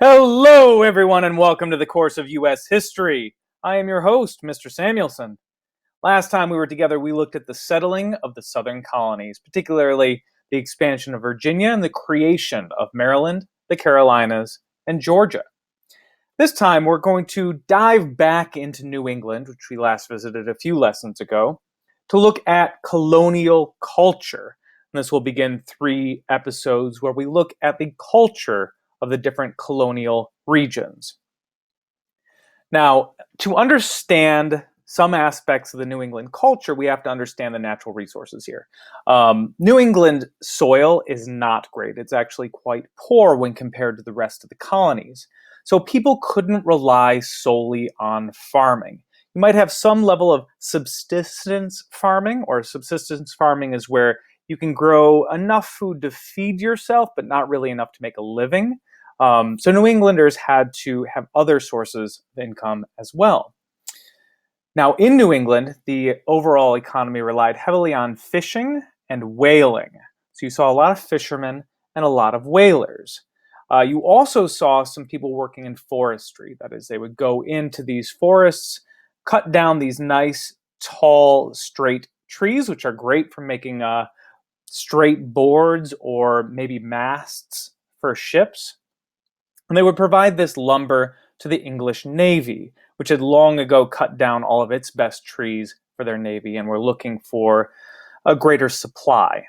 Hello, everyone, and welcome to the course of U.S. History. I am your host, Mr. Samuelson. Last time we were together, we looked at the settling of the southern colonies, particularly the expansion of Virginia and the creation of Maryland, the Carolinas, and Georgia. This time, we're going to dive back into New England, which we last visited a few lessons ago, to look at colonial culture. And this will begin 3 episodes where we look at the culture of the different colonial regions. Now, to understand some aspects of the New England culture, we have to understand the natural resources here. New England soil is not great. It's actually quite poor when compared to the rest of the colonies. So people couldn't rely solely on farming. You might have some level of subsistence farming, or subsistence farming is where you can grow enough food to feed yourself, but not really enough to make a living. So New Englanders had to have other sources of income as well. Now, in New England, the overall economy relied heavily on fishing and whaling. So you saw a lot of fishermen and a lot of whalers. You also saw some people working in forestry. That is, they would go into these forests, cut down these nice, tall, straight trees, which are great for making straight boards or maybe masts for ships. And they would provide this lumber to the English Navy, which had long ago cut down all of its best trees for their navy and were looking for a greater supply.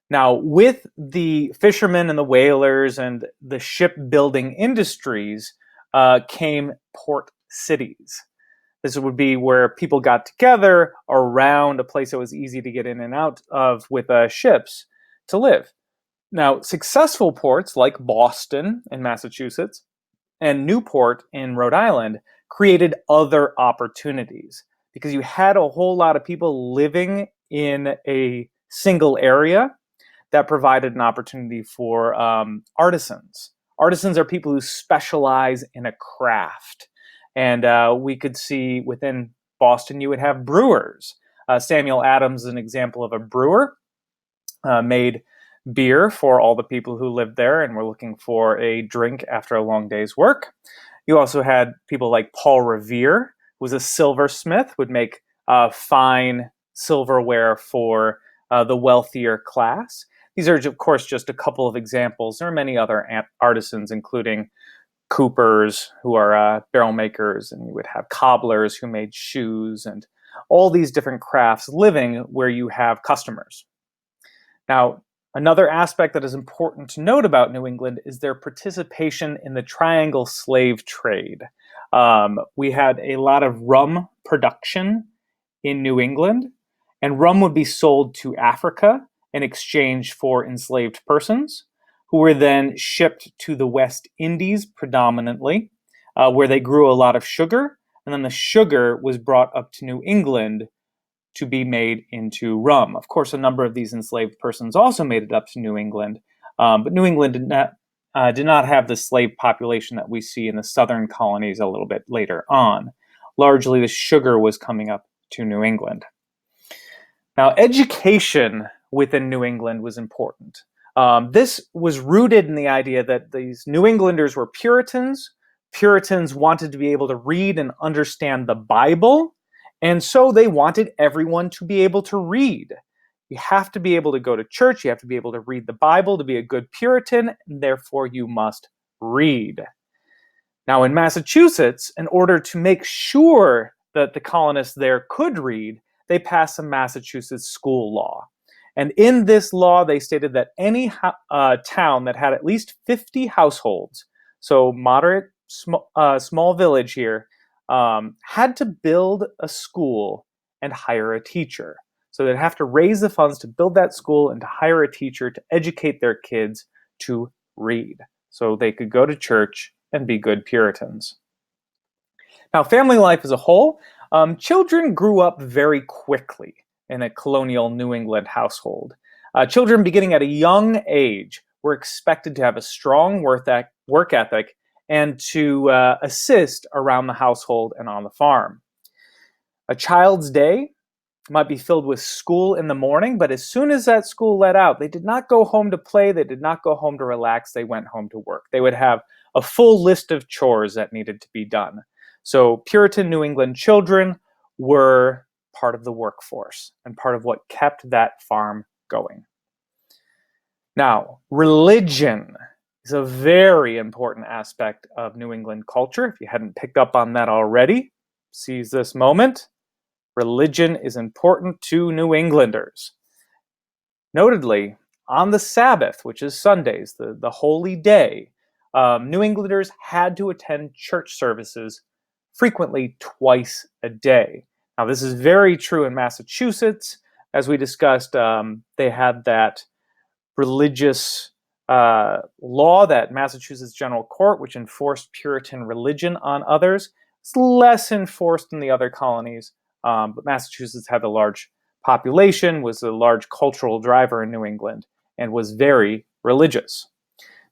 Now, with the fishermen and the whalers and the shipbuilding industries came port cities. This would be where people got together around a place that was easy to get in and out of with ships to live. Now, successful ports like Boston in Massachusetts and Newport in Rhode Island created other opportunities because you had a whole lot of people living in a single area that provided an opportunity for artisans. Artisans are people who specialize in a craft. And we could see within Boston, you would have brewers. Samuel Adams is an example of a brewer, made beer for all the people who lived there and were looking for a drink after a long day's work. You also had people like Paul Revere, who was a silversmith, would make fine silverware for the wealthier class. These are, of course, just a couple of examples. There are many other artisans, including coopers, who are barrel makers, and you would have cobblers who made shoes, and all these different crafts living where you have customers. Now, another aspect that is important to note about New England is their participation in the triangle slave trade. We had a lot of rum production in New England, and rum would be sold to Africa in exchange for enslaved persons, who were then shipped to the West Indies predominantly, where they grew a lot of sugar, and then the sugar was brought up to New England to be made into rum. Of course, a number of these enslaved persons also made it up to New England, but New England did not have the slave population that we see in the southern colonies a little bit later on. Largely, the sugar was coming up to New England. Now, education within New England was important. This was rooted in the idea that these New Englanders were Puritans. Puritans wanted to be able to read and understand the Bible, and so they wanted everyone to be able to read. You have to be able to go to church, you have to be able to read the Bible to be a good Puritan, and therefore you must read. Now, in Massachusetts, in order to make sure that the colonists there could read, they passed a Massachusetts school law. And in this law, they stated that any town that had at least 50 households, so moderate, small village here, had to build a school and hire a teacher. So they'd have to raise the funds to build that school and to hire a teacher to educate their kids to read, so they could go to church and be good Puritans. Now, family life as a whole, children grew up very quickly in a colonial New England household. Children beginning at a young age were expected to have a strong work ethic and to assist around the household and on the farm. A child's day might be filled with school in the morning, but as soon as that school let out, they did not go home to play, they did not go home to relax, they went home to work. They would have a full list of chores that needed to be done. So Puritan New England children were part of the workforce and part of what kept that farm going. Now, religion is a very important aspect of New England culture. If you hadn't picked up on that already, seize this moment. Religion is important to New Englanders. Notedly, on the Sabbath, which is Sundays, the holy day, New Englanders had to attend church services frequently twice a day. Now, this is very true in Massachusetts. As we discussed, they had that religious law, that Massachusetts General Court, which enforced Puritan religion on others. It's less enforced in the other colonies, but Massachusetts had a large population, was a large cultural driver in New England, and was very religious.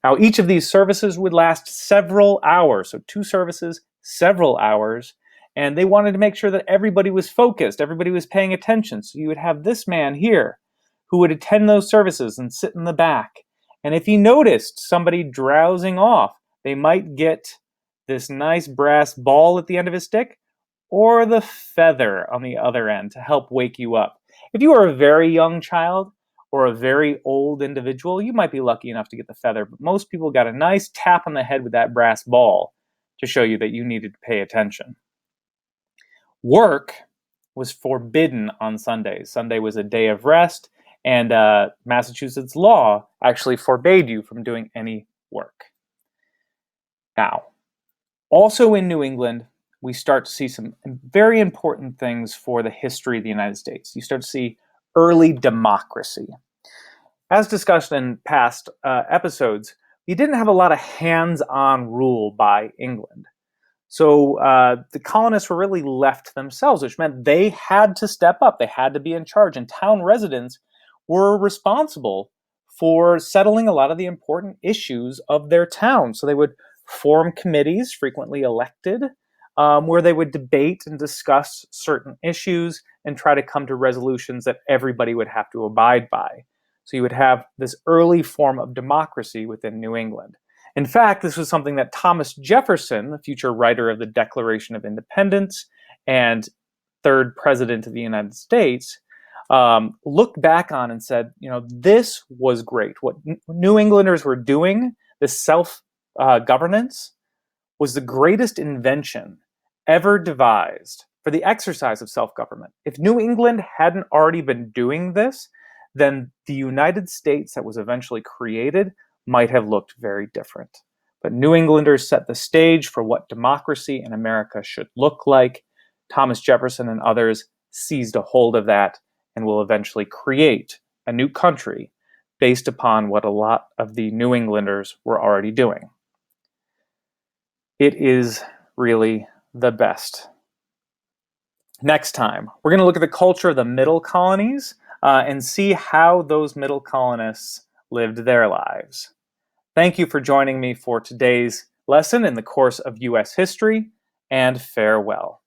Now, each of these services would last several hours, so 2 services, several hours, and they wanted to make sure that everybody was focused, everybody was paying attention. So you would have this man here who would attend those services and sit in the back. And if he noticed somebody drowsing off, they might get this nice brass ball at the end of his stick or the feather on the other end to help wake you up. If you are a very young child or a very old individual, you might be lucky enough to get the feather, but most people got a nice tap on the head with that brass ball to show you that you needed to pay attention. Work was forbidden on Sundays. Sunday was a day of rest, and Massachusetts law actually forbade you from doing any work. Now, also in New England, we start to see some very important things for the history of the United States. You start to see early democracy. As discussed in past episodes, you didn't have a lot of hands-on rule by England. So the colonists were really left to themselves, which meant they had to step up. They had to be in charge, and town residents were responsible for settling a lot of the important issues of their town. So they would form committees, frequently elected, where they would debate and discuss certain issues and try to come to resolutions that everybody would have to abide by. So you would have this early form of democracy within New England. In fact, this was something that Thomas Jefferson, the future writer of the Declaration of Independence and 3rd President of the United States, looked back on and said, this was great. What New Englanders were doing, this self-governance, was the greatest invention ever devised for the exercise of self-government. If New England hadn't already been doing this, then the United States that was eventually created might have looked very different. But New Englanders set the stage for what democracy in America should look like. Thomas Jefferson and others seized a hold of that and will eventually create a new country based upon what a lot of the New Englanders were already doing. It is really the best. Next time, we're going to look at the culture of the middle colonies and see how those middle colonists lived their lives. Thank you for joining me for today's lesson in the course of U.S. history, and farewell.